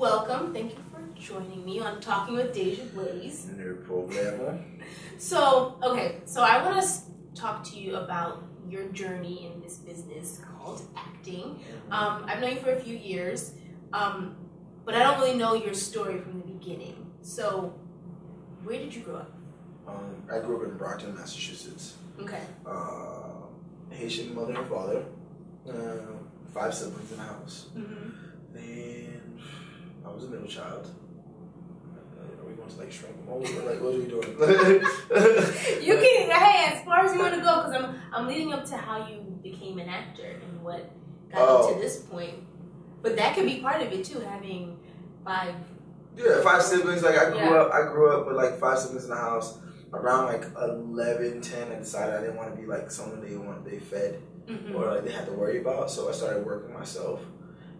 welcome. Thank you for joining me on Talking with Deja Blaise. No problem. So I want to talk to you about your journey in this business called acting. I've known you for a few years, but I don't really know your story from the beginning. So, where did you grow up? I grew up in Brockton, Massachusetts. Okay. Haitian mother and father. 5 siblings in the house. And I was a middle child. Are we going to like shrink them over? Like, what are we doing? You can, hey, as far as you want to go, because I'm leading up to how you became an actor and what got you to this point. But that could be part of it too, having 5. Yeah, 5 siblings. Like I grew up with like 5 siblings in the house. Around like 11, 10, I decided I didn't want to be like someone they fed or like they had to worry about. So I started working myself,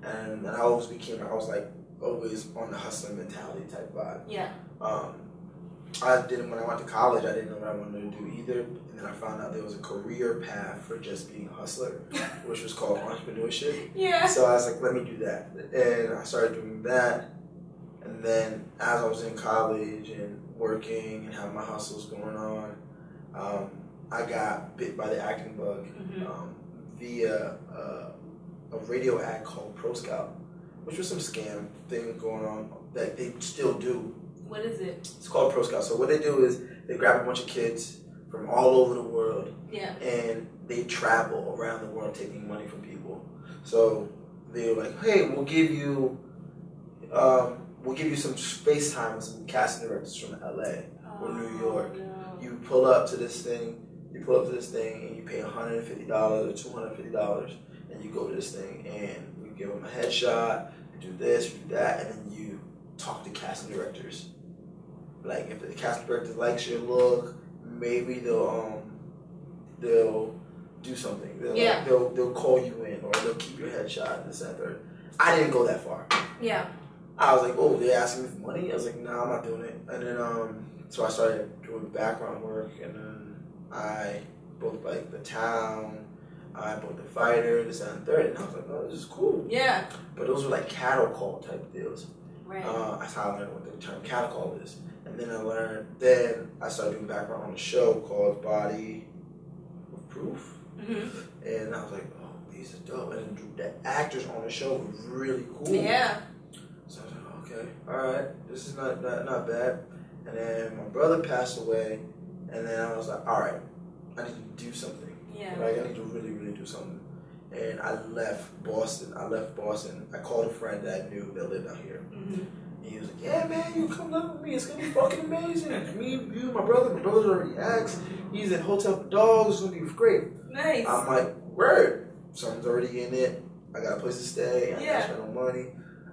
and I always was like always on the hustling mentality type vibe. Yeah. When I went to college, I didn't know what I wanted to do either, and then I found out there was a career path for just being a hustler, which was called entrepreneurship. Yeah. So I was like, let me do that, and I started doing that. And then as I was in college and working and having my hustles going on, I got bit by the acting bug via a radio ad called Pro Scout, which was some scam thing going on that they still do. What is it? It's called Pro Scout. So what they do is they grab a bunch of kids from all over the world, and they travel around the world taking money from people. So they're like, hey, we'll give you some space time with some casting directors from LA or New York. No. You pull up to this thing, and you pay $150 or $250, and you go to this thing, and we give them a headshot, you do this, you do that, and then you talk to casting directors. Like if the casting director likes your look, maybe they'll do something. They'll call you in, or they'll keep your headshot, this and that. I didn't go that far. Yeah. I was like, oh, they're asking me for money? I was like, no, I'm not doing it. And then, so I started doing background work, and then I booked like The Town, I booked The Fighter, this and third, and I was like, oh, this is cool. Yeah. But those were like cattle call type deals. Right. That's how I learned what the term cattle call is. And then I started doing background on a show called Body of Proof. And I was like, oh, these are dope. And the actors on the show were really cool. Yeah. So I was like, okay, all right, this is not bad. And then my brother passed away, and then I was like, all right, I need to do something. Yeah. Like, I need to really, really do something. And I left Boston. I called a friend that I knew that lived out here. And he was like, yeah, man, you come live with me. It's going to be fucking amazing. Me, you, my brother. My brother's already asked. He's at Hotel for Dogs. It's going to be great. Nice. I'm like, word. Someone's already in it. I got a place to stay. I got to spend no money.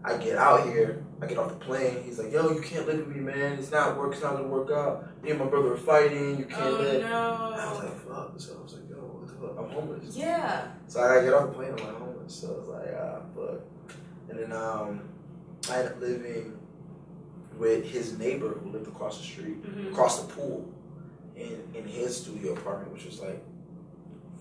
I get out here. I get off the plane. He's like, yo, you can't live with me, man. It's not going to work out. Me and my brother are fighting. You can't live. No. I was like, fuck. So I was like, yo, what the fuck? I'm homeless. Yeah. So I got to get off the plane. I'm like, homeless. So I was like, fuck. And then I ended up living with his neighbor who lived across the street, across the pool, in his studio apartment, which was like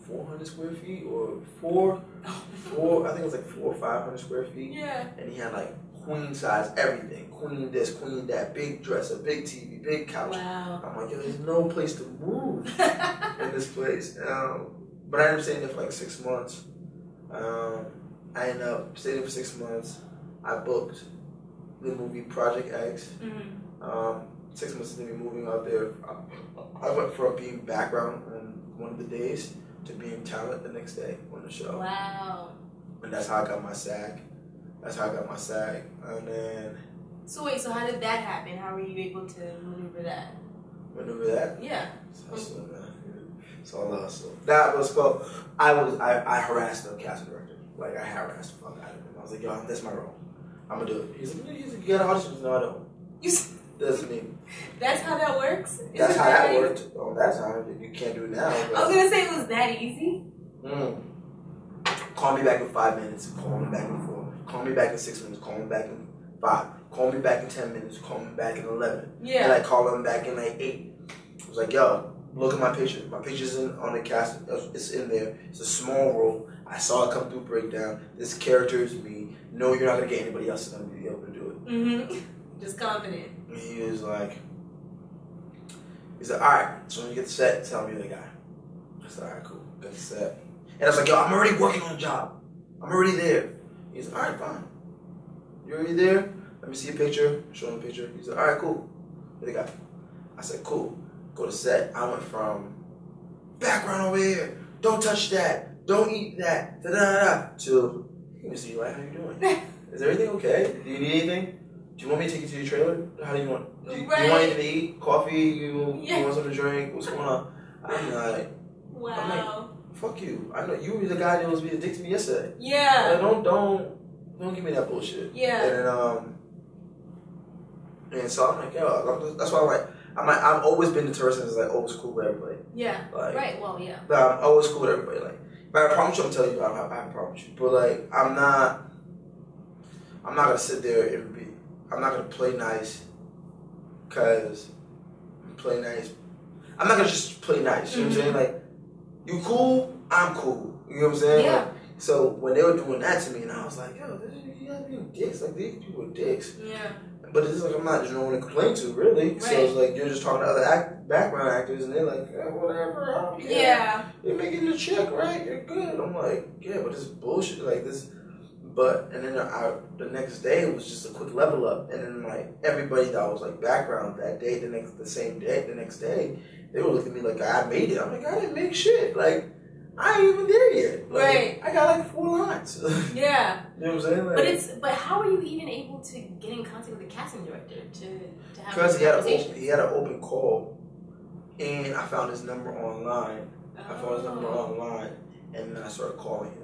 400 square feet or four, I think it was like 400 or 500 square feet. Yeah. And he had like queen size everything, queen this, queen that, big dresser, big TV, big couch. Wow. I'm like, yo, there's no place to move in this place. But I ended up staying there for like 6 months. I ended up staying there for 6 months. I booked the movie Project X. 6 months into me moving out there, I went from being background on one of the days to being talent the next day on the show. Wow. And that's how I got my SAG. And then... So wait, so how did that happen? How were you able to maneuver that? Maneuver that? Yeah. It's all the hustle. That was called... I harassed the casting director. Like, I harassed the fuck out of him. I was like, yo, that's my role. I'm gonna do it. He's like, you got an audition? No, I don't. That's me. That's how that works? That's how that worked. Oh, that's how you can't do it now. I was gonna say, was that easy? Call me back in 5 minutes. Call me back in 4. Call me back in 6 minutes. Call me back in 5. Call me back in 10 minutes. Call me back in 11. Yeah. And I call him back in like 8. I was like, yo, look at my picture. My picture's on the cast. It's in there. It's a small role. I saw it come through breakdown. This character is me. No, you're not gonna get anybody else that's gonna be able to do it. Mm-hmm. Just confident. And he was like, all right. So when you get the set, tell me you're the guy. I said, all right, cool. Got the set. And I was like, yo, I'm already working on the job. I'm already there. He's like, all right, fine. You're already there? Let me see a picture. Show him a picture. He's like, all right, cool. You're the guy. I said, cool. Go to set. I went from background over here. Don't touch that. Don't eat that. Da da da. To, let me see, like, how you doing? Is everything okay? Do you need anything? Do you want me to take you to your trailer? How do you want? Do you want anything to eat? Coffee? You want something to drink? What's going on? I'm like, wow. I'm like, fuck you. I know you were the guy that was being a dick to me yesterday. Yeah. Like, don't give me that bullshit. Yeah. And so I'm like, yo, that's why I've always been the person that's like always cool with everybody. Yeah. Like, right. Well, yeah. But I'm always cool with everybody. Like, but I promise you, I'm telling you, I have a problem with you. But like, I'm not gonna sit there and I'm not gonna play nice, cause play nice. I'm not gonna just play nice. You know what I'm saying? Like, you cool, I'm cool. You know what I'm saying? Yeah. Like, so when they were doing that to me, and I was like, yo, you guys being dicks. Like, these people are dicks. Yeah. But it's like, I'm not just no one to complain to, really. Right. So it's like, you're just talking to other background actors, and they're like, whatever, I don't care. Yeah. You're making your check, right? You're good. I'm like, yeah, but this bullshit, like this. But, and then the next day was just a quick level up. And then, like, everybody that was, like, background that day, the next day, they were looking at me like, I made it. I'm like, I didn't make shit. Like, I ain't even there yet. Like, right. I got, like, 4 lines. Yeah. You know what I'm saying? Like, but how are you even able to get in contact with the casting director to have because he had an open call, and I found his number online. And then I started calling him.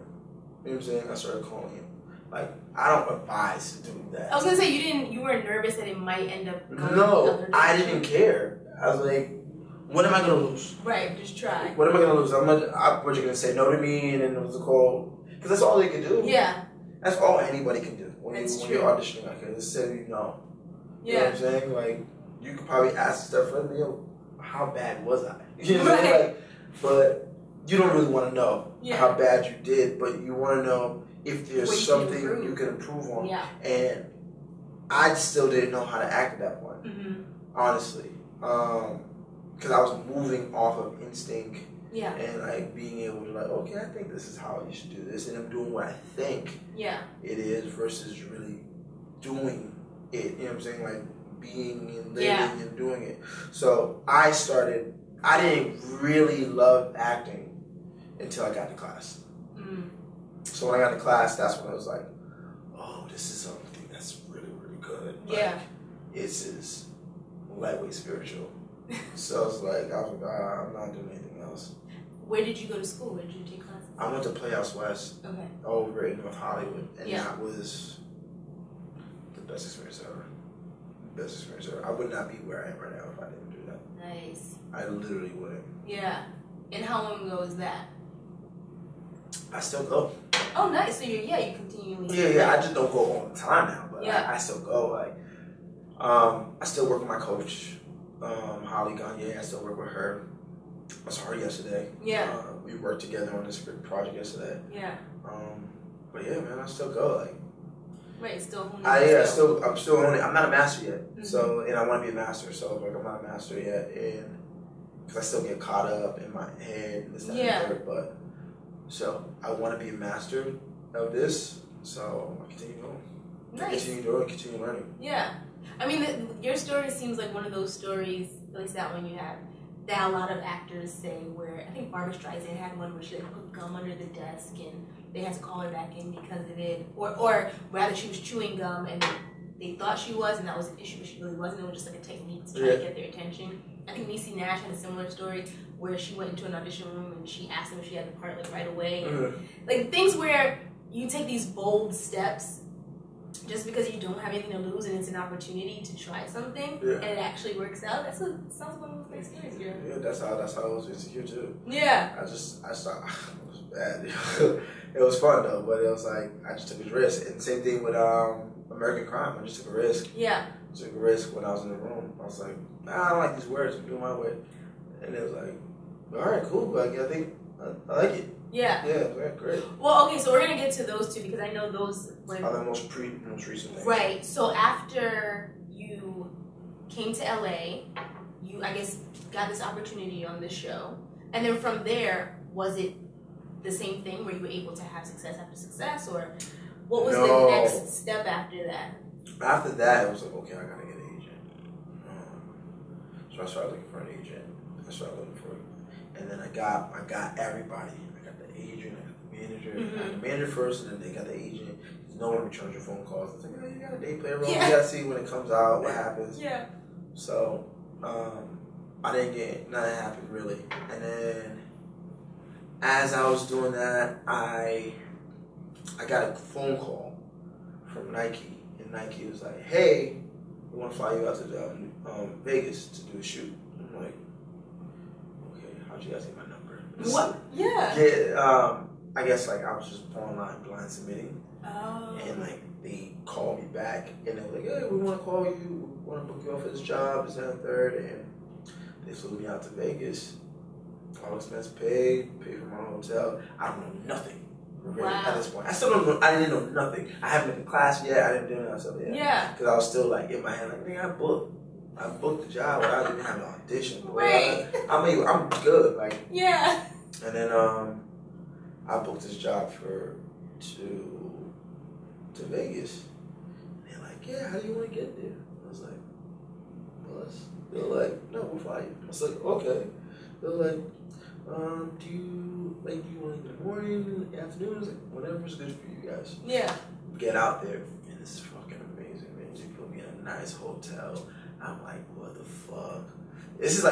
You know what I'm saying? I started calling him. Like, I don't advise doing that. I was gonna say you weren't nervous that it might end up going No, I didn't care. I was like, what am I gonna lose? Right, just try. What am I gonna lose? What you gonna say no to me, and then it was a call? Because that's all they can do. Yeah. That's all anybody can do when you're auditioning like that. Just say no. Yeah. You know what I'm saying? Like, you could probably ask stuff for me, yo, how bad was I? You know what I'm saying? Like, but you don't really want to know how bad you did, but you want to know if there's something you can improve on. Yeah. And I still didn't know how to act at that point, honestly. Because I was moving off of instinct and like being able to like, okay, I think this is how you should do this. And I'm doing what I think it is versus really doing it. You know what I'm saying? Like being and living and doing it. So I didn't really love acting until I got to class. So when I got to class, that's when I was like, oh, this is something that's really, really good. Like, this is lightweight spiritual. So it's like, I was like, I'm not doing anything else. Where did you go to school? Where did you take classes? I went to Playhouse West over in North Hollywood. And that was the best experience ever. I would not be where I am right now if I didn't do that. Nice. I literally wouldn't. Yeah. And how long ago was that? I still go. Oh, nice. So you continually. Yeah. I just don't go all the time now, but I still go. Like, I still work with my coach, Holly Gagne. I still work with her. I saw her yesterday. Yeah. We worked together on this project yesterday. Yeah. But yeah, man, I still go. Like. Right, still honing. I'm still honing. I'm not a master yet. So, and I want to be a master. So, like, I'm not a master yet, and because I still get caught up in my head and this and that and third, but. So I want to be a master of this, so I continue going. Nice. Continue learning. Yeah. I mean, your story seems like one of those stories, at least that one you have, that a lot of actors say where, I think Barbra Streisand had one where she like put gum under the desk and they had to call her back in because of it. Or rather she was chewing gum and they thought she was, and that was an issue, but she really wasn't. It was just like a technique to try to get their attention. I think Niecy Nash had a similar story where she went into an audition room and she asked them if she had the part like right away. And, like things where you take these bold steps just because you don't have anything to lose and it's an opportunity to try something and it actually works out. That's what sounds like one of those experiences. Yeah, that's how I was insecure too. Yeah. I thought it was bad. It was fun though, but it was like I just took a risk. And same thing with American Crime. I just took a risk. Yeah. I took a risk when I was in the room. I was like, I don't like these words. I'm doing my way. And it was like, all right, cool. Like, I think I like it. Yeah. Yeah, very great. Well, okay, so we're gonna get to those two because I know those were the most recent things. Right. So after you came to LA, you I guess got this opportunity on this show, and then from there, was it the same thing? Were you able to have success after success, or what was the next step after that? After that, it was like, okay, I gotta get an agent. So I started looking for an agent. And then I got everybody. I got the agent, I got the manager. I got the manager first, and then they got the agent. No one returns your phone calls. It's like, oh, you got a day player role. You gotta see when it comes out, what happens. Yeah. So I didn't get nothing happened really. And then as I was doing that, I got a phone call from Nike, and Nike was like, "Hey, we want to fly you out to Vegas to do a shoot." I'm like, "Okay, how'd you guys get my number?" What? Yeah. Yeah. I guess like I was just online blind submitting. Oh. And like they called me back, and they were like, "Hey, we want to call you. We want to book you off for this job. This and third." And they flew me out to Vegas. All expense paid for my hotel. I don't know nothing really at this point. I still don't know. I didn't know nothing. I haven't been in class yet. I didn't do that stuff yet. Yeah. Because I was still like in my head, like, I booked the job without even having an audition. Right. I'm good. Like. Yeah. And then I booked this job to Vegas. And they're like, "Yeah, how do you want to get there?" I was like, "Bus." They were like, "No, we'll fly you." I was like, "Okay." They were like, do you want it in the morning, afternoon? I was like, whatever's good for you guys. Yeah. Get out there, and it's fucking amazing, man. They put me in a nice hotel. I'm like, what the fuck? This is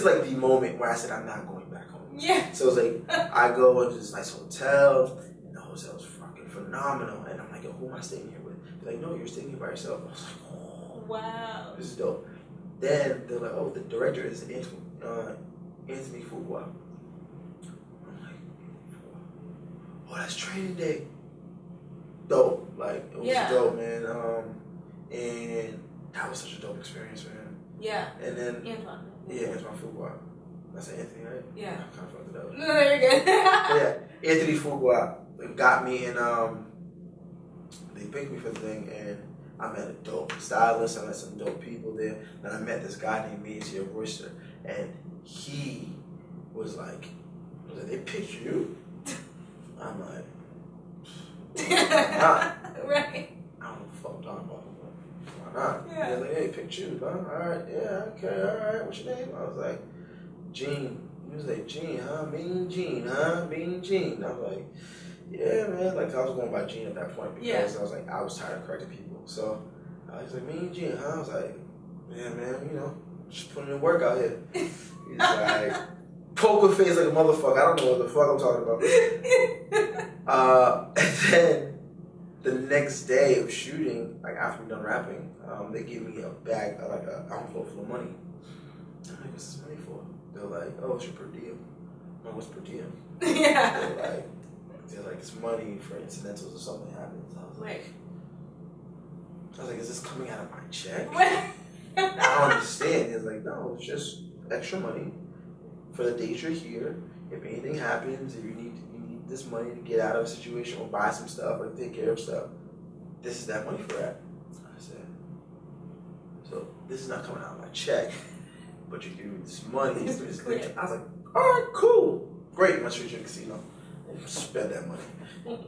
like the moment where I said I'm not going back home. Yeah. So it's like I go into this nice hotel, and the hotel's fucking phenomenal. And I'm like, yo, who am I staying here with? They're like, no, you're staying here by yourself. I was like, oh, wow, this is dope. Then they're like, oh, the director is Anthony Fuqua. I'm like, oh, that's training day. Dope. Like, it was dope, man. And that was such a dope experience, man. Yeah. And then Antoine. Yeah, Antoine Fuqua. I said Anthony, right? Yeah. I kind of fucked it up. No, you're good. Yeah, Anthony Fuqua got me, and they picked me for the thing, and I met a dope stylist. I met some dope people there. Then I met this guy named Maceo Royster, and he was like, "They picked you?" I'm like, "Why not?" Right. I don't know what the fuck I'm talking about. Why not? Yeah. They're like, "Hey, picked you, huh? All right, yeah, okay, all right. What's your name?" I was like, "Gene." He was like, "Gene, huh? Mean Gene, huh? Mean Gene." I was like, "Yeah, man." Like, I was going by Gene at that point because I was like, I was tired of correcting people. So I was like, "Mean Gene, huh?" I was like, "Yeah, man, just putting in work out here." He's like, poker face like a motherfucker. I don't know what the fuck I'm talking about. And then the next day of shooting, like after we're done rapping, they gave me a bag, like an envelope full of money. I'm like, "What's this money for?" They're like, "Oh, it's your per diem." I'm like, "What's per diem?" Yeah. They're like, "It's money for incidentals or something happens." I was like, "Is this coming out of my check?" I don't understand. He's like, "No, it's just extra money for the days you're here. If anything happens, if you need this money to get out of a situation or buy some stuff or take care of stuff, this is that money for that." I said, "So this is not coming out of my check, but you're giving me this money." I was like, "All right, cool, great. Let's treat you to a casino and spend that money."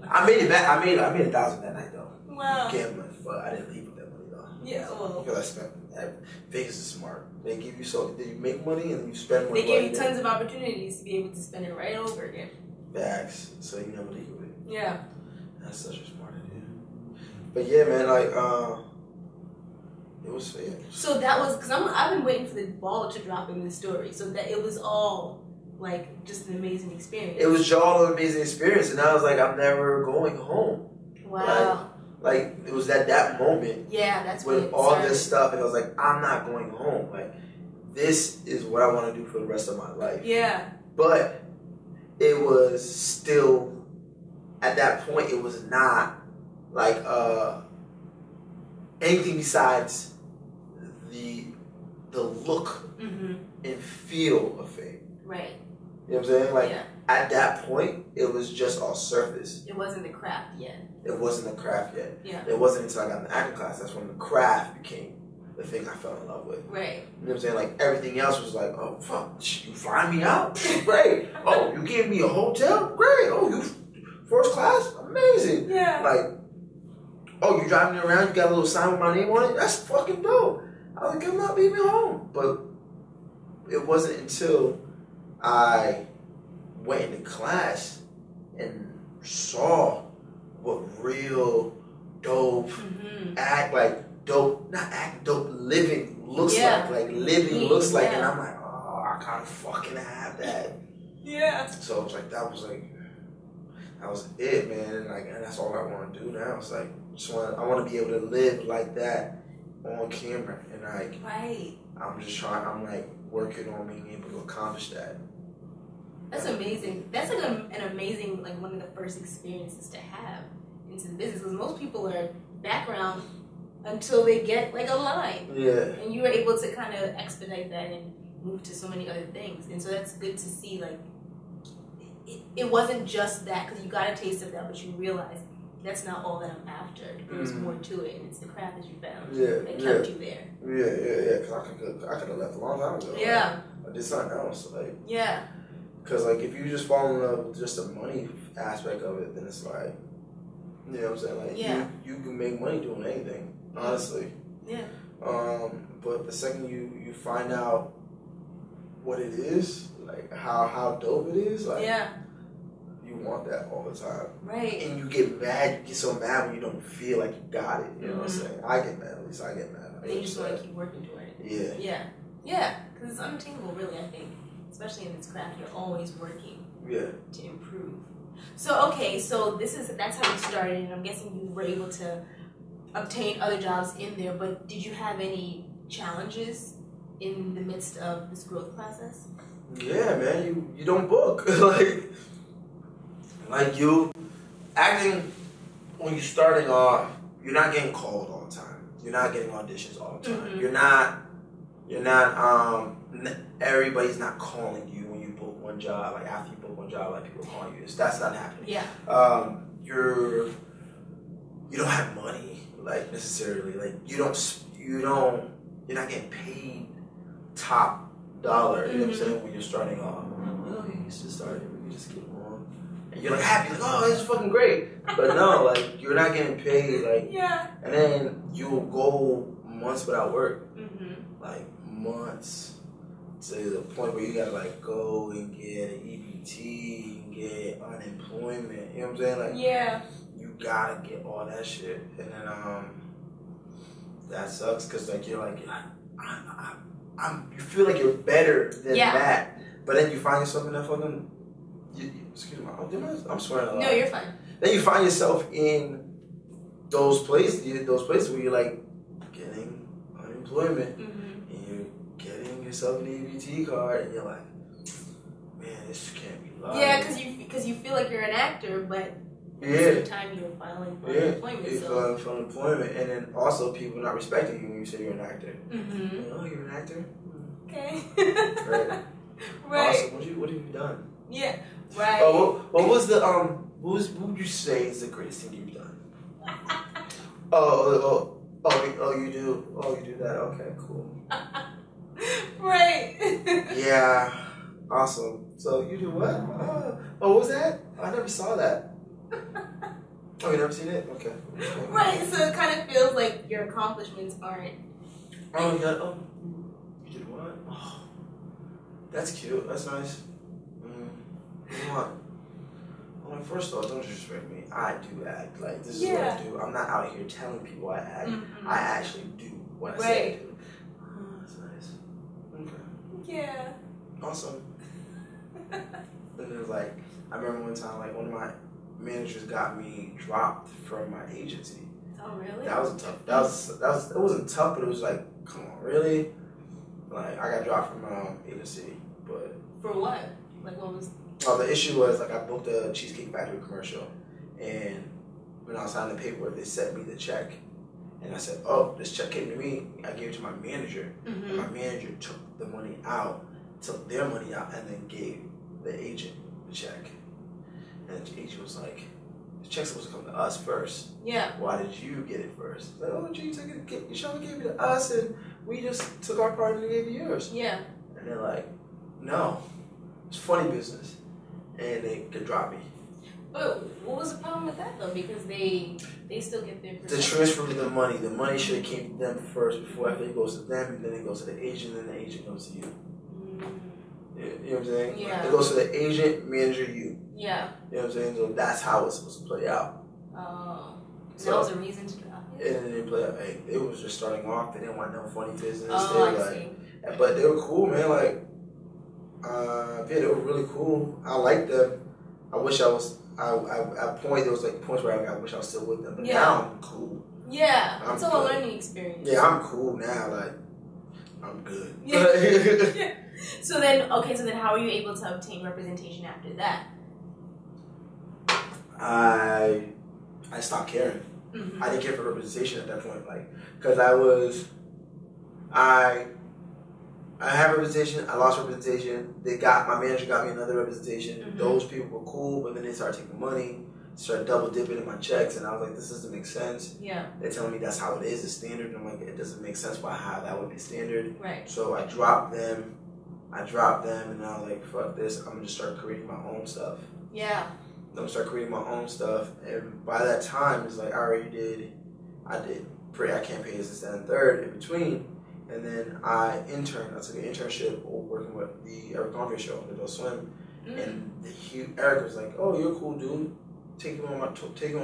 I made it back. I made $1,000 that night though. Wow. Gambling, but I didn't leave with that money though. Yeah, well. Because I spent. Vegas is smart. They give you you make money and you spend money. They give you tons of opportunities to be able to spend it right over again. Bags, so you never leave with it. Yeah. That's such a smart idea. But yeah, man, like it was fair. So that was because I've been waiting for the ball to drop in this story, so that it was all like just an amazing experience. It was all an amazing experience, and I was like, I'm never going home. Wow. Like it was that moment. Yeah, that's with all this stuff, and I was like, I'm not going home. Like this is what I want to do for the rest of my life. Yeah. But it was still at that point. It was not like anything besides the the look and feel of fame. Right. You know what I'm saying? Like, at that point, it was just all surface. It wasn't the craft yet. It wasn't the craft yet. Yeah. It wasn't until I got in the acting class, that's when the craft became the thing I fell in love with. Right. You know what I'm saying? Like, everything else was like, oh, fuck, you flying me out? Great. Oh, you gave me a hotel? Great. Oh, you first class? Amazing. Yeah. Like, oh, you driving me around, you got a little sign with my name on it? That's fucking dope. I was like, I'm not leaving home. But it wasn't until I went into class and saw what real dope dope living looks like. Like living looks like, and I'm like, oh, I can't fucking have that. Yeah. So I was like, that was it, man. And that's all I want to do now. It's like, I want to be able to live like that on camera, and I'm just trying. I'm like working on being able to accomplish that. That's amazing. That's like an amazing, like one of the first experiences to have into the business, because most people are background until they get like a line. Yeah. And you were able to kind of expedite that and move to so many other things, and so that's good to see. Like it wasn't just that, because you got a taste of that, but you realized that's not all that I'm after. There's more to it, and it's the craft that you found that kept you there. Yeah. Because I could have left a long time ago. Yeah. I did something else. Like, yeah. Because like if you just fall in love with just the money aspect of it, then it's like, you know what I'm saying? Like you can make money doing anything, honestly. Yeah. But the second you find out what it is, like how dope it is, like you want that all the time. Right. And you get mad, you get so mad when you don't feel like you got it. You know what I'm saying? I get mad, at least I get mad. And you just want to keep working toward it. Yeah. Yeah. Yeah. Because it's unattainable, really, I think. Especially in this craft, you're always working to improve. So that's how you started, and I'm guessing you were able to obtain other jobs in there, but did you have any challenges in the midst of this growth process? Yeah, man, you don't book. like you acting when you're starting off, you're not getting called all the time. You're not getting auditions all the time. You're not everybody's not calling you when you book one job. Like after you book one job, like people call you. That's not happening. Yeah. You don't have money, like necessarily. Like you're not getting paid top dollar. You know what I'm saying? When you're starting off, you just started. We just get along, and you're like happy, like oh, this is fucking great. But no, like you're not getting paid. Like and then you'll go months without work. Like months. To the point where you gotta like go and get an EBT and get unemployment. You know what I'm saying? Like you gotta get all that shit, and then that sucks because like you're like you feel like you're better than that, but then you find yourself in that fucking excuse me, I'm swearing a lot. No, you're fine. Then you find yourself in those places where you're like getting unemployment. Yourself an EBT card, and you're like, man, this can't be live. Yeah, because you feel like you're an actor, but at the same time you're filing for unemployment. You're filing for unemployment, and then also people not respecting you when you say you're an actor. Oh, you're an actor? Okay. Right. Awesome. What have you done? Yeah. Right. Oh, what was the what would you say is the greatest thing you've done? Oh, you do. Oh, you do that. Okay, cool. Right. Yeah. Awesome. So you do what? What was that? I never saw that. Oh, you never seen it? Okay. Right. So it kind of feels like your accomplishments aren't. Oh, yeah. Oh, you did what? Oh, that's cute. That's nice. What? Well, first of all, don't disrespect me. I do act. Like, this is what I do. I'm not out here telling people I act. I actually do what I say I do. Oh, that's nice. Okay. Yeah. Awesome. And then, like, I remember one time, like, one of my managers got me dropped from my agency. Oh, really? That was tough. It wasn't tough, but it was like, come on, really? Like, I got dropped from my agency, but... For what? Like, what was... Oh, the issue was, like, I booked a Cheesecake Factory commercial, and when I was signing the paperwork, they sent me the check, And I said, oh, this check came to me. I gave it to my manager. And my manager took the money out, took their money out, and then gave the agent the check. And the agent was like, the check's supposed to come to us first. Yeah. Why did you get it first? Like, oh, gee, you should have gave it to us, and we just took our part and gave you yours. Yeah. And they're like, no, it's funny business. And they could drop me. But what was the problem with that, though? Because they still get their percentage. The transfer of the money should have came to them first before after it goes to them, and then it goes to the agent, and then the agent goes to you. You know what I'm saying? Yeah. It goes to the agent, manager, you. Yeah. You know what I'm saying? So that's how it's supposed to play out. Oh. So that was a reason to drop it? And it didn't play out. Hey, it was just starting off. They didn't want no funny business. Oh, I see. But they were cool, man. Like, yeah, they were really cool. I liked them. I wish I was... At point, there was like points where I wish I was still with them, but now I'm cool. Yeah, it's all a learning experience. Yeah, I'm cool now. Like, I'm good. Yeah. So then how were you able to obtain representation after that? I stopped caring. I didn't care for representation at that point, like, because I had representation. I lost representation. My manager got me another representation. Those people were cool, but then they started taking money, started double dipping in my checks, and I was like, this doesn't make sense. Yeah. They're telling me that's how it is, it's standard. And I'm like, it doesn't make sense how that would be standard. Right. So I dropped them, and I was like, fuck this. I'm gonna just start creating my own stuff. Yeah. I'm gonna start creating my own stuff, and by that time, it's like I did prayer campaigns this, that, and third in between. And then I took an internship working with the Eric Andre show on Adultswim. And Eric was like, oh, you're a cool dude. Take him on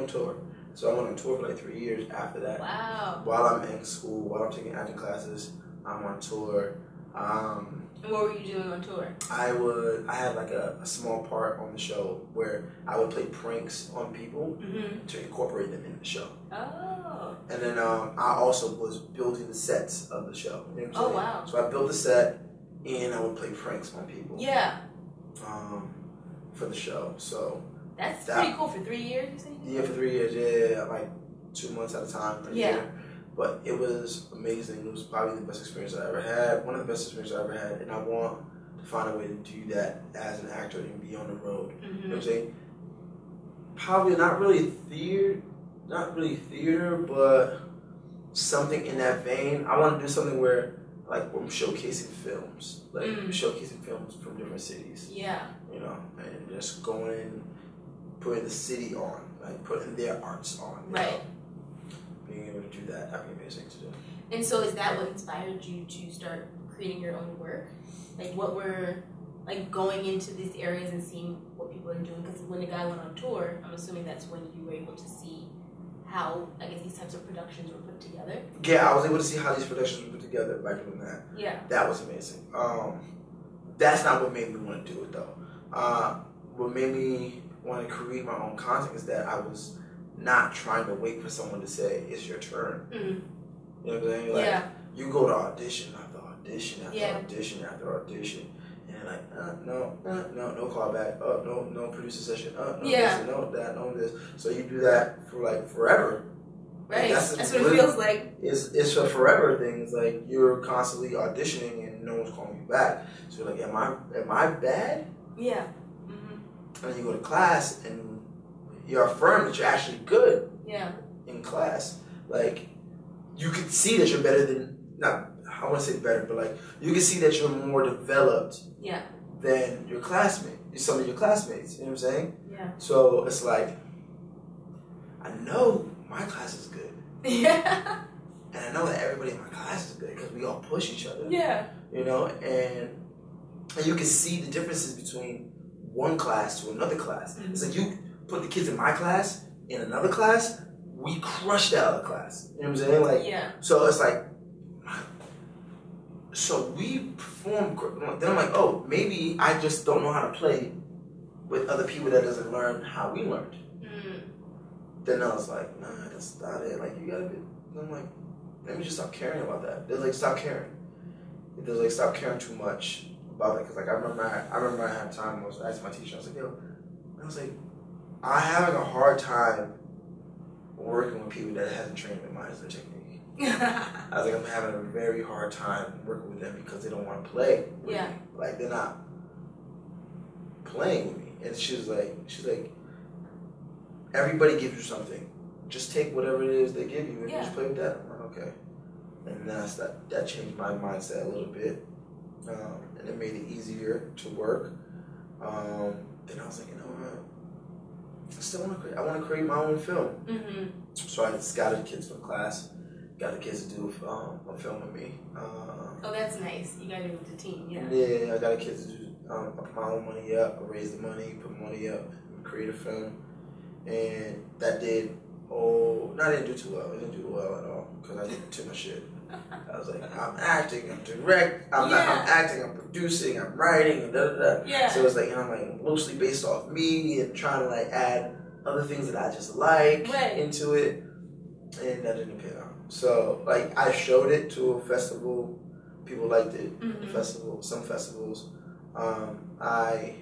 tour. So I went on tour for like 3 years after that. Wow. While I'm in school, while I'm taking acting classes, I'm on tour. And what were you doing on tour? I had like a small part on the show where I would play pranks on people to incorporate them in the show. Oh. And then I also was building the sets of the show. You know what I'm saying? Wow. So I built the set and I would play pranks on people. Yeah. For the show. So that's pretty cool for 3 years, you say? Yeah, for 3 years, yeah. Like 2 months at a time. Year. But it was amazing. It was probably the best experience I ever had. One of the best experiences I ever had. And I want to find a way to do that as an actor and be on the road. You know what I'm saying? Probably not really theater, but something in that vein. I want to do something where, like, I'm showcasing films. Like, showcasing films from different cities. Yeah. You know, and just going, putting the city on. Like, putting their arts on. Right. Know? Being able to do that, that'd be amazing to do. And so is that what inspired you to start creating your own work? Like, what were, like, going into these areas and seeing what people are doing? Because when the guy went on tour, I'm assuming that's when you were able to see how, I guess, these types of productions were put together. Yeah, I was able to see how these productions were put together by doing that. Yeah. That was amazing. That's not what made me want to do it, though. What made me want to create my own content is that I was not trying to wait for someone to say, it's your turn. You know what I'm saying? Like, you go to audition after audition after audition after audition, and you're like, no callback, no producer session, no this, no that, no this. So you do that for like forever. Right, that's what it feels like. It's a forever thing. It's like you're constantly auditioning and no one's calling you back. So you're like, am I bad? Yeah. And you go to class and you're affirmed that you're actually good in class. Like, you can see that you're better than, I want to say better, but like, you can see that you're more developed than your classmates, some of your classmates, you know what I'm saying? Yeah. So it's like, I know my class is good. Yeah. And I know that everybody in my class is good because we all push each other. Yeah. You know, and you can see the differences between one class to another class. It's like you put the kids in my class in another class, we crush that other class. You know what I'm saying? Like, so it's like, so we perform. Then I'm like, oh, maybe I just don't know how to play with other people that doesn't learn how we learned. Then I was like, nah, that's not it. Like, you gotta be. I'm like, let me just stop caring about that. They're like, stop caring. They're like, stop caring too much about that. Cause like I remember I had time. I was asking my teacher. I was like, yo, I'm having a hard time working with people that hasn't trained in my technique. I was like, I'm having a very hard time working with them because they don't want to play with me. Like, they're not playing with me. And she's like, everybody gives you something. Just take whatever it is they give you and just play with that. I'm like, okay. And that changed my mindset a little bit. And it made it easier to work. Then I was like, you know what? I still want to create. I want to create my own film. Mm-hmm. So I scouted kids from class, got the kids to do a film with me. Oh, that's nice. You got to do it with the team, yeah. Yeah, I got the kids to do put my own money up, raise the money, put money up, and create a film. And that did. Oh, no, I didn't do too well. I didn't do well at all because I did too much shit. I was like, I'm acting, I'm directing, I'm acting, I'm producing, I'm writing, and da da da. Yeah. So it's like, you know, I'm like loosely based off me and trying to like add other things that I just like into it, and that didn't pan out. So like I showed it to a festival, people liked it. Mm-hmm. Some festivals. I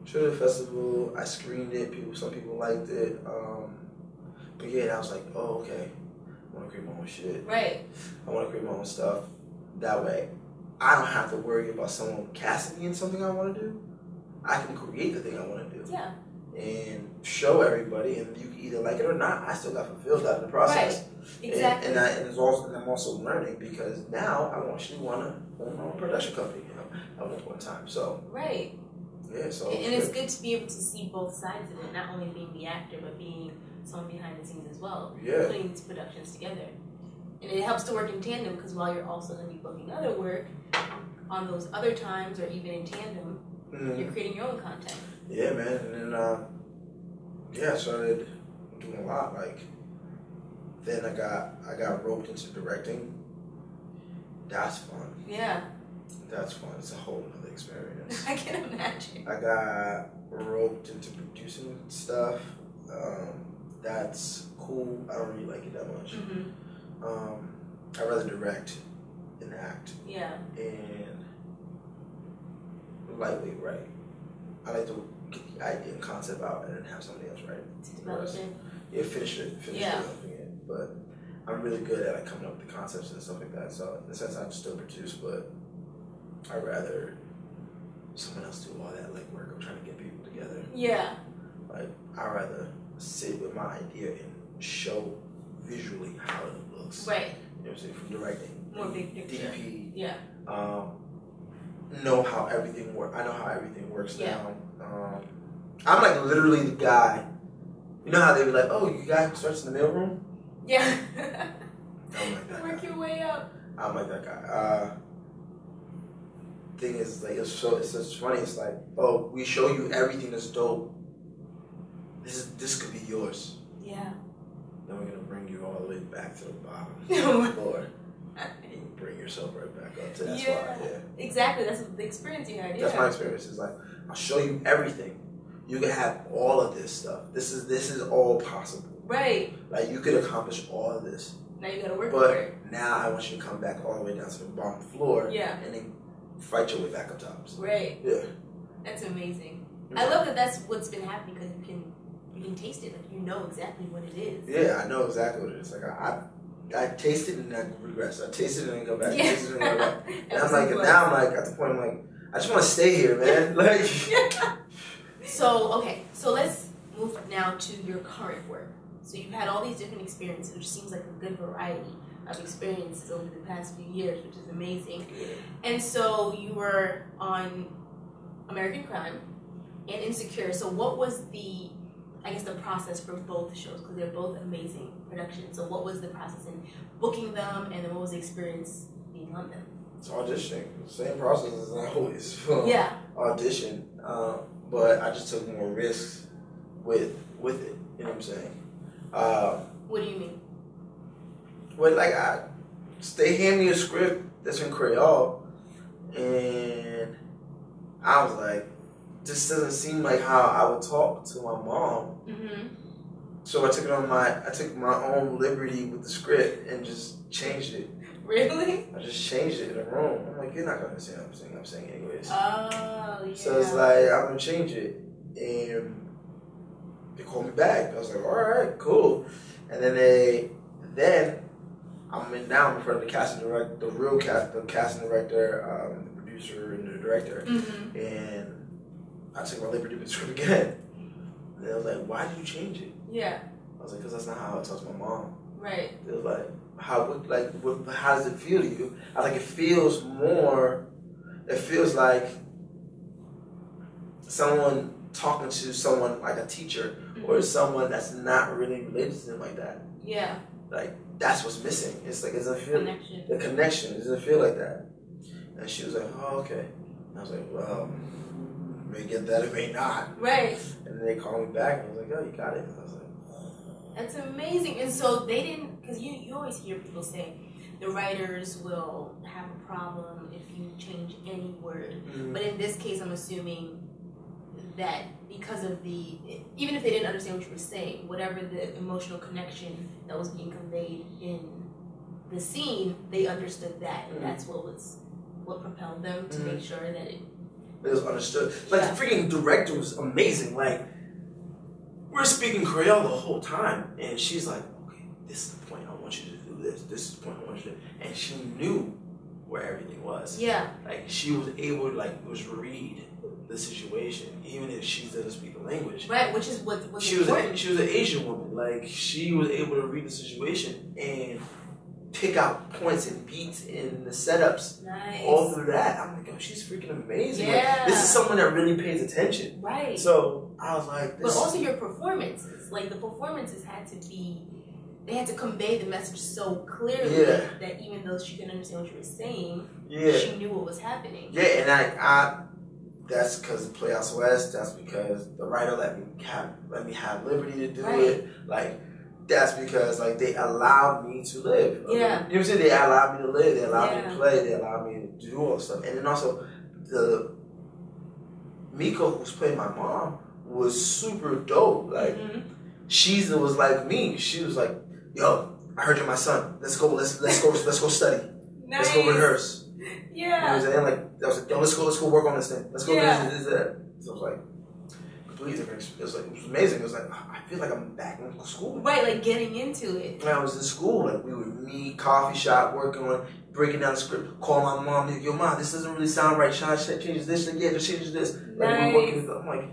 showed it at a festival. I screened it. Some people liked it. But yeah, I was like, oh, okay. I want to create my own shit. Right. I want to create my own stuff. That way, I don't have to worry about someone casting me in something I want to do. I can create the thing I want to do. Yeah. And show everybody, and you can either like it or not. I still got fulfilled out of the process. Right. Exactly. And I'm also learning because now I actually want to own my own production company. You know, at one time. So. Right. Yeah. So. And it's good to be able to see both sides of it, not only being the actor, but being someone behind the scenes as well, putting these productions together. And it helps to work in tandem because while you're also going to be booking other work on those other times or even in tandem, you're creating your own content. Yeah, man. And then I started doing a lot. Like then I got roped into directing. That's fun. Yeah. That's fun. It's a whole other experience. I can imagine. I got roped into producing stuff. That's cool. I don't really like it that much. Mm-hmm. I'd rather direct than act. Yeah. And lightweight write. I like to get the idea and concept out and then have somebody else write it. To develop it. Yeah, finish developing it. But I'm really good at like coming up with the concepts and stuff like that. So in a sense, I still produce, but I'd rather someone else do all that legwork of trying to get people together. Yeah. Like I'd rather sit with my idea and show visually how it looks. Right. You know what I'm saying? From directing. More big picture. DP. Yeah. Know how everything works. I know how everything works now. I'm like literally the guy. You know how they be like, oh, you guy who starts in the mailroom? Yeah. I'm like that Work guy. Your way up. I'm like that guy. Thing is, like, it's just funny. It's like, oh, we show you everything that's dope. This could be yours. Yeah. Then we're gonna bring you all the way back to the bottom of the floor. And you bring yourself right back up to that spot. Yeah. Exactly. That's the experience you had. That's my experience. It's like I'll show you everything. You can have all of this stuff. This is all possible. Right. Like you could accomplish all of this. Now you gotta work for it. But now I want you to come back all the way down to the bottom of the floor. Yeah. And then fight your way back up top. Right. Yeah. That's amazing. Yeah. I love that that's what's been happening because you can taste it. Like you know exactly what it is. Yeah, I know exactly what it is. Like I taste it and I regress. I taste it and then go back. Yeah. Taste it and go back. And I'm like at the point I'm like, I just want to stay here, man. Like. So let's move now to your current work. So you've had all these different experiences, which seems like a good variety of experiences over the past few years, which is amazing. And so you were on American Crime and Insecure. So what was the process for both shows? Because they're both amazing productions. So what was the process in booking them, and then what was the experience being on them? It's auditioning. Same process as I always audition. But I just took more risks with it. You know what I'm saying? What do you mean? Well, like they hand me a script that's in Creole, and I was like, this doesn't seem like how I would talk to my mom. Mm-hmm. So I took my own liberty with the script and just changed it. Really? I just changed it in the room. I'm like, you're not gonna understand what I'm saying. I'm saying anyways. Oh, yeah. So it's like, I'm gonna change it. And they called me back. I was like, all right, cool. And then I'm in now in front of the casting director, the casting director, the producer, and the director, and I took my liberty with the script again. And they was like, "Why did you change it?" Yeah. I was like, "Because that's not how I talk to my mom." Right. It was like, how does it feel to you? I was like, it feels like someone talking to someone like a teacher or someone that's not really related to them like that. Yeah. Like, that's what's missing. It's like, it doesn't feel, connection. The connection, it doesn't feel like that. And she was like, "Oh, okay." And I was like, "Well, may get that, it may not." Right. And then they called me back and I was like, "Oh, you got it." And I was like, that's amazing. And so they didn't, because you always hear people say the writers will have a problem if you change any word. But in this case, I'm assuming that because of even if they didn't understand what you were saying, whatever the emotional connection that was being conveyed in the scene, they understood that. And that's what propelled them to make sure that it was understood. Like, the freaking director was amazing. Like, we're speaking Creole the whole time, and she's like, "Okay, this is the point I want you to do this. This is the point I want you to do." And she knew where everything was. Yeah. Like, she was able to read the situation, even if she doesn't speak the language. Right, which is what she important. She was an Asian woman. Like, she was able to read the situation and pick out points and beats in the setups. Nice. All through that. I'm like, "Oh, she's freaking amazing." Yeah. Like, this is someone that really pays attention. Right. So I was like, but also your performances. Like, the performances they had to convey the message so clearly that even though she couldn't understand what you were saying, she knew what was happening. Yeah, and I that's because of Playhouse West. That's because the writer let me have liberty to do it. Like, that's because, like, they allowed me to live. Okay? Yeah. You know what I'm saying? They allowed me to live. They allowed me to play. They allowed me to do all this stuff. And then also, the Miko, who's playing my mom, was super dope. Like, she was like me. She was like, "Yo, I heard you're my son. Let's go study. Nice. Let's go rehearse." Yeah. You know what I'm saying? Like, I was like, "Yo, let's go work on this thing. Let's go do this, that." So I was like, completely different. It was amazing. It was like, I feel like I'm back in school. Right, like getting into it. When I was in school, like, we would meet, coffee shop, working on breaking down the script, call my mom, "Yo, mom, this doesn't really sound right. Sean changes this, and just changes this." Like, we were working with them. I'm like,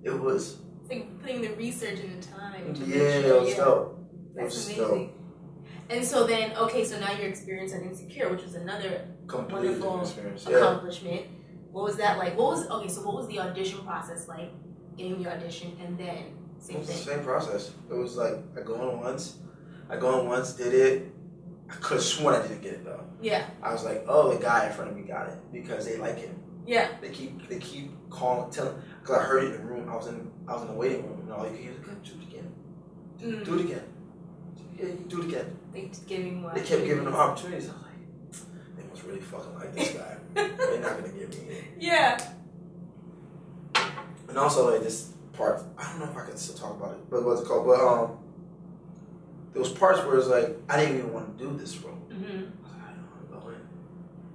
it was. It's like putting the research and the time. It was dope. That's amazing. Dope. And so then, okay, so now your experience on Insecure, which was another wonderful accomplishment. What was that like? What was the audition process like? Getting the audition, and then same thing. Same process. It was like, I go on once, did it. I could have sworn I didn't get it though. Yeah. I was like, "Oh, the guy in front of me got it," because they like him. Yeah. They keep calling, telling, because I heard it in the room. I was in the waiting room, and all you could hear was, "Do it again, do it again, yeah, do it again." They kept giving him opportunities. I was like, they must really fucking like this guy. They're not gonna give me it. Yeah. And also, like, this part, I don't know if I can still talk about it, but what's it called? But there was parts where it's like, I didn't even want to do this role. I was like, I don't want to go in.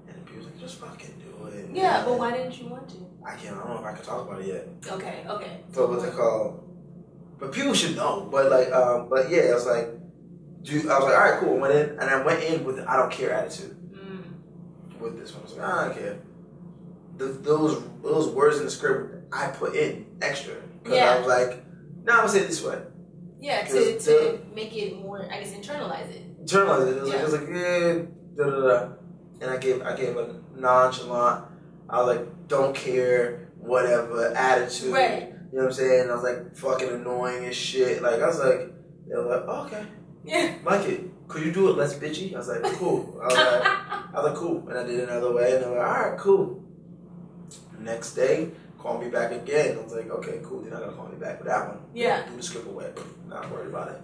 And people was like, "Just fucking do it." Yeah, but why didn't you want to? I don't know if I can talk about it yet. Okay. But what's it called? But people should know. But like, but yeah, I was like, all right, cool. And I went in with an "I don't care" attitude. With this one, I was like, I don't care. Those words in the script I put in extra because I was like, "No, I'm gonna say it this way." Yeah, to make it more, I guess, internalize it. It was like, and I gave like nonchalant. I was like, "Don't care," whatever attitude. Right. You know what I'm saying? I was like, fucking annoying as shit. Like, I was like, they were like, "Oh, okay. Yeah. Like it. Could you do it less bitchy?" I was like, "Cool." I was like, "Cool." And I did it another way, and they were like, "All right, cool." Next day, call me back again. I was like, "Okay, cool. You're not gonna call me back for that one. Yeah. Do the script away. Not worried about it."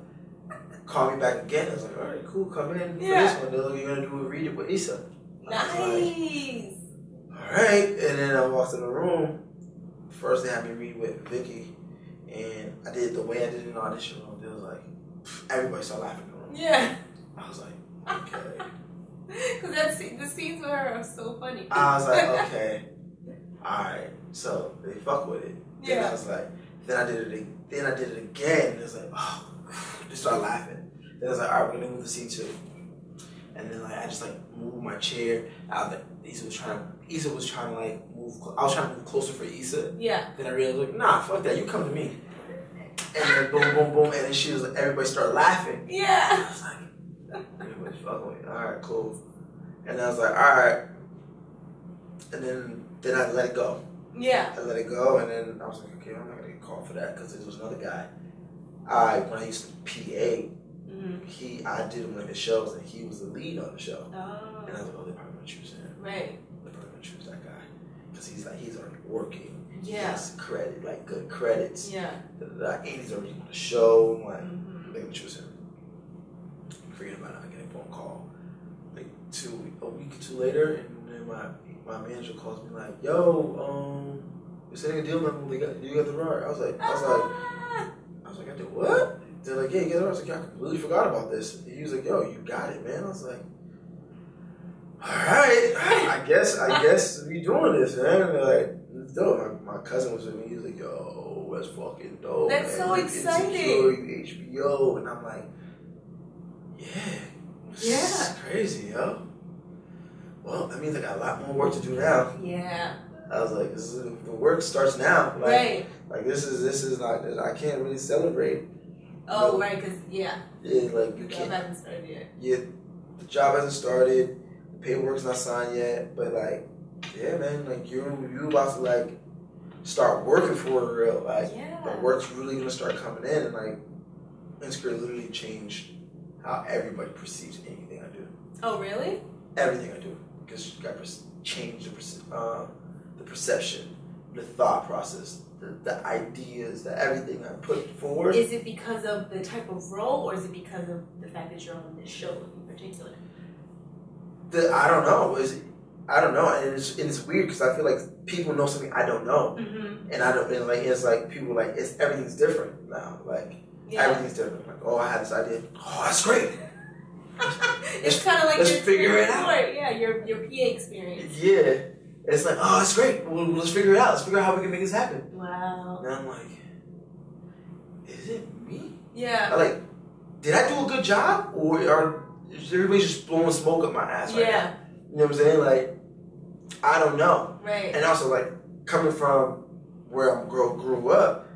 Call me back again. I was like, "All right, cool. Come in for this one. They're like, you're gonna read it with Issa." Nice. Like, all right. And then I walked in the room. First, they had me read with Vicky, and I did the way I did in the audition room. It was like, everybody started laughing in the room. Yeah. I was like, okay. Because the scenes with her are so funny. I was like, okay. Alright. So they fuck with it. Yeah. Then I was like, then I did it again. And it was like, oh, they started laughing. Then I was like, alright, we're gonna move to scene 2. and then like I just like moved my chair out. Issa was trying to like move. I was trying to move closer for Issa. Yeah. Then I realized like, nah, fuck that. You come to me. And then boom, boom, boom, and then she was like, everybody started laughing. Yeah. And I was like, everybody's fucking with me. All right, cool. And I was like, all right. And then I let it go. Yeah. I let it go, and then I was like, okay, I'm not gonna get called for that because there was another guy. When I used to PA, I did one of his shows, and he was the lead on the show. Oh. And I was like, oh, they're probably gonna choose him. Right. They're probably gonna choose that guy because he's already working. Yeah. He has credit, like good credits. Yeah. And he's already on the show. I'm like, they're gonna choose him. Forget about it. I get a phone call like a week or two later, and then my manager calls me like, yo, you're setting a deal number. You got the right. I was like, I did what? They're like, yeah, you got the right. I was like, yeah, I completely forgot about this. And he was like, yo, you got it, man. I was like, all right, I guess we doing this, man. And they're like, let's do it. My cousin was with me. He was like, yo, that's fucking dope. That's man. So exciting. You HBO, and I'm like, yeah, it's crazy, yo. Well, that means I got a lot more work to do now. Yeah. I was like, the work starts now. Like, right. Like this is not. I can't really celebrate. Oh, right, because yeah, like you can't. The job hasn't started yet. Yeah, the job hasn't started. The paperwork's not signed yet. But like, yeah, man, like you about to like start working for it real. Like, the work's really gonna start coming in, and like, it's gonna literally change how everybody perceives anything I do. Oh, really? Everything I do, because you got to change the perception, the thought process, the ideas, everything I put forward. Is it because of the type of role, or is it because of the fact that you're on this show in particular? I don't know. I don't know, and it's weird because I feel like people know something I don't know, and I don't. And like it's like people like everything's different now. Like everything's different. Like, oh, I had this idea. Oh, that's great. It's kind of like let's figure it out. Yeah, your PA experience. Yeah. It's like, oh, it's great. Well, let's figure it out. Let's figure out how we can make this happen. Wow. And I'm like, is it me? Yeah. I'm like, did I do a good job? Or is everybody just blowing smoke up my ass right now? You know what I'm saying? Like, I don't know. Right. And also, like, coming from where I grew up,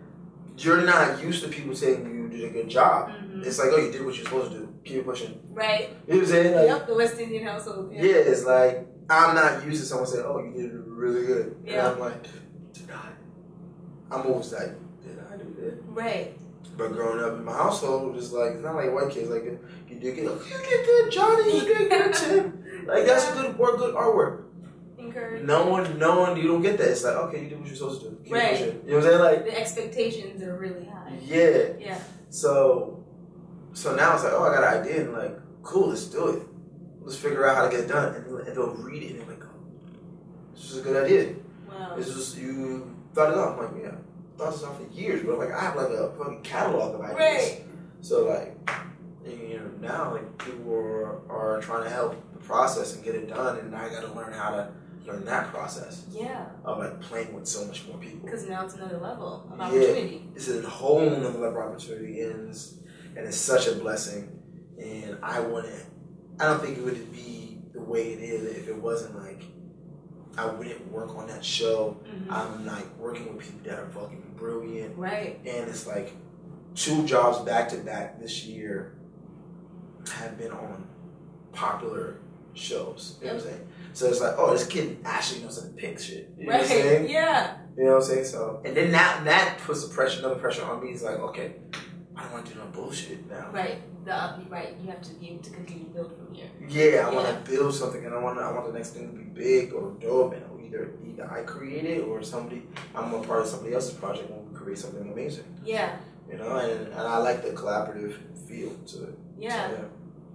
you're not used to people saying you did a good job. It's like, oh, you did what you're supposed to do. Keep pushing. Right. You know what I'm saying? Like, yep, the West Indian household. Yeah, it's like, I'm not used to someone saying, oh, you did really good. Yeah. And I'm like, did I? I'm always like, did I do that? Right. But growing up in my household, it's like, it's not like white kids. Like, you did good, Johnny. You did good, Tim. Like, that's good work, good artwork. Encouraged. No one, you don't get that. It's like, okay, you did what you're supposed to do. Keep pushing. You know what I'm saying? Like, the expectations are really high. Yeah. Yeah. So now it's like, oh, I got an idea. And like, cool, let's do it. Let's figure out how to get it done. And they'll read it and they're like, oh, this is a good idea. Wow. It's just, you thought it out. I'm like, yeah, I thought this out for years, but like, I have like a fucking catalog of ideas. Right. So like, you know, now like people are trying to help the process and get it done, and I got to learn how to learn that process. Yeah. Of like playing with so much more people. Because now it's another level of opportunity. Yeah, it's a whole nother level of opportunity, and it's such a blessing. And I don't think it would be the way it is if it wasn't like I wouldn't work on that show. I'm like working with people that are fucking brilliant. Right. And it's like 2 jobs back to back this year have been on popular shows. You know what I'm saying? So it's like, oh, this kid actually knows how to pick shit. You know what I'm saying? Yeah. You know what I'm saying? So, and then that puts another pressure on me. It's like, okay, I don't want to do no bullshit now. Right. Right. You have to be able to continue to build from here. Yeah, I want to build something, and I want the next thing to be big or dope, and either I create it or I'm a part of somebody else's project when we create something amazing. Yeah. You know, and I like the collaborative feel to it. Yeah. So, yeah.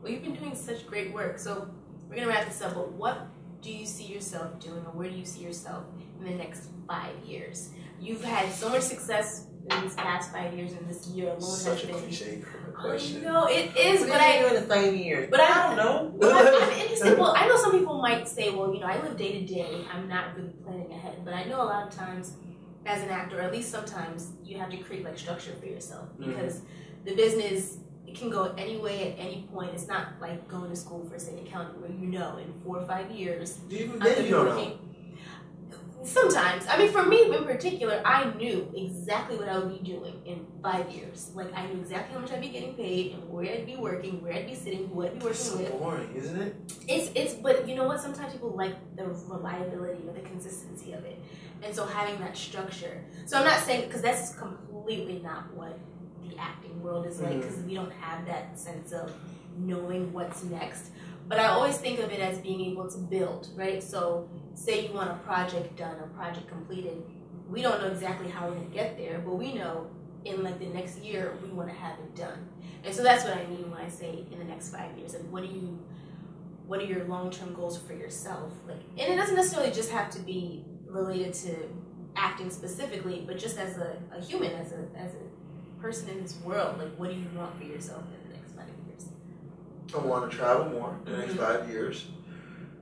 Well, you've been doing such great work. So we're gonna wrap this up. But what do you see yourself doing, or where do you see yourself in the next 5 years? You've had so much success in these past 5 years, and this year alone has been. Such a cliche question. No, it is. But I do in the 5 years. But I don't know. But I'm interested. Well, I know some people might say, well, you know, I live day to day. I'm not really planning ahead. But I know a lot of times, as an actor, or at least sometimes, you have to create like structure for yourself because the business it can go any way at any point. It's not like going to school for, say, accounting, where you know in 4 or 5 years. You don't know. Sometimes. I mean, for me in particular, I knew exactly what I would be doing in 5 years. Like, I knew exactly how much I'd be getting paid and where I'd be working, where I'd be sitting, who I'd be working with. It's so boring, isn't it? It's but you know what? Sometimes people like the reliability or the consistency of it. And so having that structure. So I'm not saying, because that's completely not what the acting world is like, because we don't have that sense of knowing what's next. But I always think of it as being able to build, right? So say you want a project done, a project completed. We don't know exactly how we're going to get there, but we know in like the next year we want to have it done. And so that's what I mean when I say in the next 5 years. And what are your long-term goals for yourself? Like, and it doesn't necessarily just have to be related to acting specifically, but just as a human, as a person in this world. Like, what do you want for yourself in the next 5 years? I want to travel more in the next 5 years.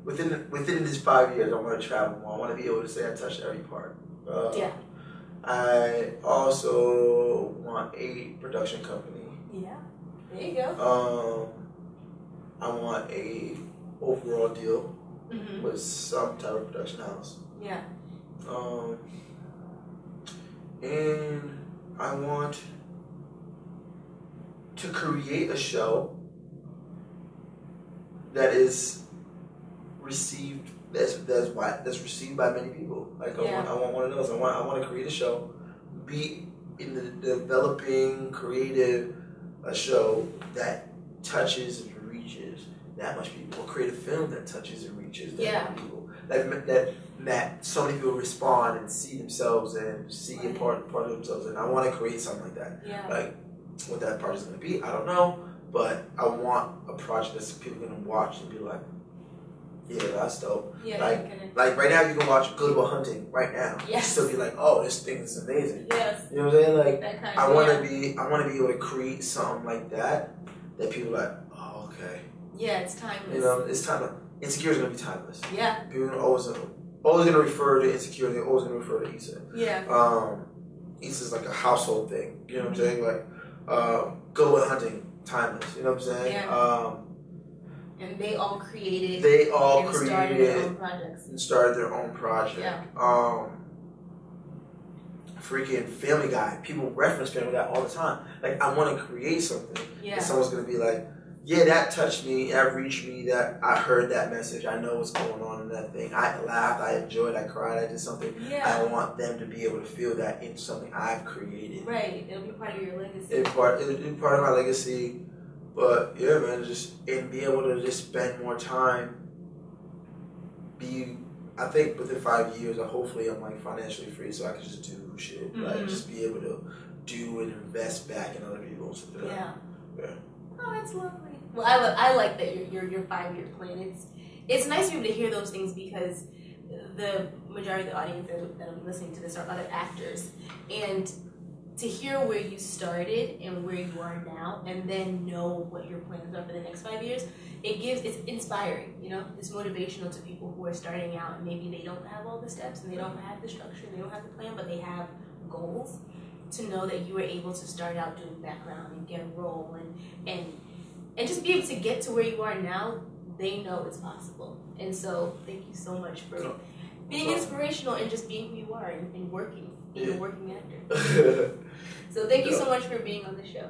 Within these 5 years, I want to travel more. I want to be able to say I touched every part. I also want a production company. Yeah, there you go. I want a overall deal with some type of production house. Yeah. And I want to create a show that is received that's received by many people. Like I want one of those. I want to create a show, be in the developing creative a show that touches and reaches that much people. Or create a film that touches and reaches that many people. That so many people respond and see themselves and see a part of themselves. And I want to create something like that. Yeah. Like what that project's gonna be, I don't know, but I want a project that people are gonna watch and be like, yeah, that's dope. Yeah, like right now you can watch Good Will Hunting right now. Yes. Still be like, oh, this thing is amazing. Yes. You know what I'm saying? Like that kind I wanna be able to create something like that people are like, oh, okay. Yeah, it's timeless. You know, it's timeless. Insecure is gonna be timeless. Yeah. People are always gonna refer to Insecure, they're always gonna refer to Issa. Yeah. Issa's like a household thing. You know what I'm saying? Like Good Will Hunting, timeless. You know what I'm saying? Yeah. And they all created. Started their own projects. And started their own project. Yeah. Freaking Family Guy. People reference Family Guy all the time. Like, I want to create something. Yeah. And someone's going to be like, yeah, that touched me, that reached me, that I heard that message, I know what's going on in that thing. I laughed, I enjoyed, I cried, I did something. Yeah. I want them to be able to feel that in something I've created. Right. It'll be part of your legacy. It'll be part of my legacy. But yeah, man, and be able to just spend more time. I think within 5 years, hopefully I'm like financially free, so I can just do shit. Like just be able to do and invest back in other people. So yeah. Oh, that's lovely. Well, I like that your 5-year plan. It's nice to be able to hear those things because the majority of the audience that'll be listening to this are other actors, and to hear where you started and where you are now, and then know what your plans are for the next 5 years, it's inspiring, you know? It's motivational to people who are starting out and maybe they don't have all the steps and they don't have the structure, they don't have the plan, but they have goals. To know that you were able to start out doing background and get a role and just be able to get to where you are now, they know it's possible. And so thank you so much for being inspirational and just being who you are and working, being a working actor. So thank you so much for being on the show.